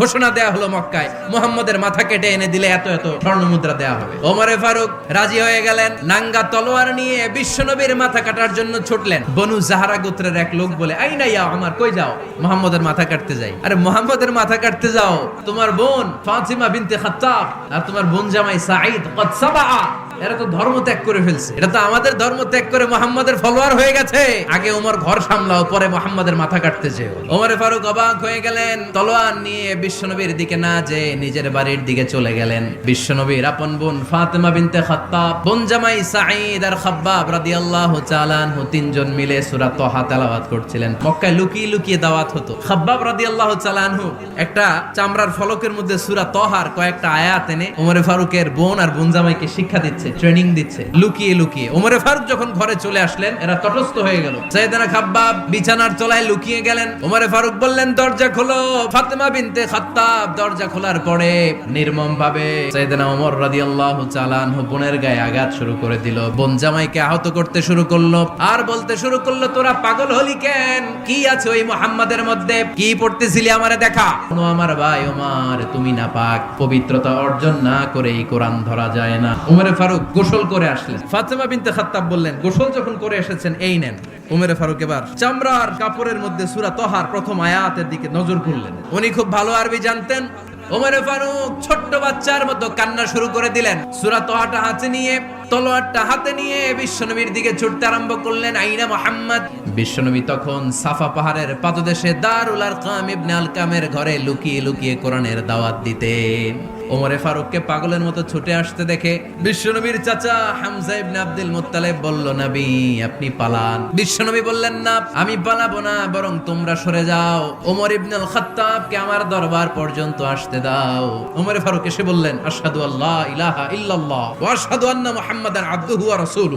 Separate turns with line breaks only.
ঘোষণা দেয়া হলো মক্কায়, মুহাম্মদের মাথা কেটে এনে দিলে এত এত স্বর্ণ মুদ্রা দেয়া হবে। ওমরে ফারুক রাজি হয়ে গেলেন। নাঙ্গা তলোয়ার নিয়ে বিশ্বনবীর মাথা কাটার জন্য ছুটলেন। বনু জাহরা গোত্রের এক লোক বলে, আইনা ইয়া ওমর, কই যাও? মুহাম্মদের মাথা কাটতে যাই। আরে মুহাম্মদের মাথা কাটতে যাও? তোমার বোন ফাতিমা বিনতে খাত্তাব আর তোমার বোন জামাই সাঈদ কদ সাবা, এরা তো ধর্ম ত্যাগ করে ফেলছে। এটা তো আমাদের ধর্ম ত্যাগ করে মুহাম্মাদের ফলোয়ার হয়ে গেছে। আগে ওমর ঘর সামলাও, পরে মুহাম্মাদের মাথা কাটতে যেও। ওমরে ফারুক অবাক হয়ে গেলেন। তলোয়ার নিয়ে বিশ্বনবীর দিকে না যেয়ে নিজের বাড়ির দিকে চলে গেলেন। বিশ্বনবীর আপন বোন ফাতিমা বিনতে খাত্তাব, বোন জামাই সাঈদ আর খাব্বাব রাদিয়াল্লাহু তাআলা আনহু তিনজন মিলে সূরা তাহা তেলাওয়াত করছিলেন। মক্কায় লুকিয়ে লুকিয়ে দাওয়াত হতো। খাব্বাব রাদিয়াল্লাহু তাআলা আনহু একটা চামড়ার ফলকের মধ্যে সূরা তাহার কয়েকটা আয়াত এনে ওমরে ফারুকের বোন আর বোন জামাইকে শিক্ষা দিচ্ছে, ট্রেনিং দিচ্ছে লুকিয়ে লুকিয়ে। ওমরে ফারুক যখন ঘরে চলে আসলেন, এরা তটস্থ হয়ে গেল। সাইয়েদনা খাব্বাব বিছানার তলায় লুকিয়ে গেলেন। ওমরে ফারুক বললেন, দরজা খোলো। ফাতিমা বিনতে খাত্তাব দরজা খোলার পরে নির্মম ভাবে সাইয়েদনা ওমর রাদিয়াল্লাহু তাআলা আনহু বোনের গায়ে আঘাত শুরু করে দিল। বোন জামাইকে আহত করতে শুরু করলো আর বলতে শুরু করলো, তোরা পাগল হলি কেন? কি আছে ওই মুহাম্মাদের মধ্যে? কি পড়তেছিলি আমারে দেখা? কোনো আমার ভাই ওমর, তুমি নাপাক, পবিত্রতা অর্জন না করে এই কোরআন ধরা যায় না। ওমরে ফারুক গোসল করে আসলেন। ফাতিমা বিনতে খাত্তাব বললেন, গোসল যখন করে এসেছেন এই নেন। ওমরে ফারুক এবার চামড়ার কাপড়ের মধ্যে সূরা তাহার প্রথম আয়াতের দিকে নজর করলেন। উনি খুব ভালো আরবি জানতেন। ওমরে ফারুক ছোট্ট বাচ্চার মতো কান্না শুরু করে দিলেন। সূরা তাহাটা হাতে নিয়ে, তলোয়ারটা হাতে নিয়ে বিশ্বনবীর দিকে ছুটতে আরম্ভ করলেন। আইনা মুহাম্মদ। বিশ্বনবী তখন সাফা পাহাড়ের পাদদেশে দারুল আরকাম ইবনে আলকামের ঘরে লুকিয়ে লুকিয়ে কোরআনের দাওয়াত দিতেন। ওমরে ফারুককে পাগলের মতো ছুটে আসতে দেখে বিশ্বনবীর চাচা হামজা ইবনে আব্দুল মুত্তালিব বলল, নবী আপনি পালান। বিশ্বনবী বললেন, না আমি পালাবো না, বরং তোমরা সরে যাও। ওমর ইবনে আল খাত্তাবকে আমার দরবার পর্যন্ত আসতে দাও। ওমরে ফারুক এসে বললেন, আশহাদু আল্লা ইলাহা ইল্লাল্লাহ ওয়া আশহাদু আন্না মুহাম্মাদান আবদুহু ওয়া রাসূলুহু।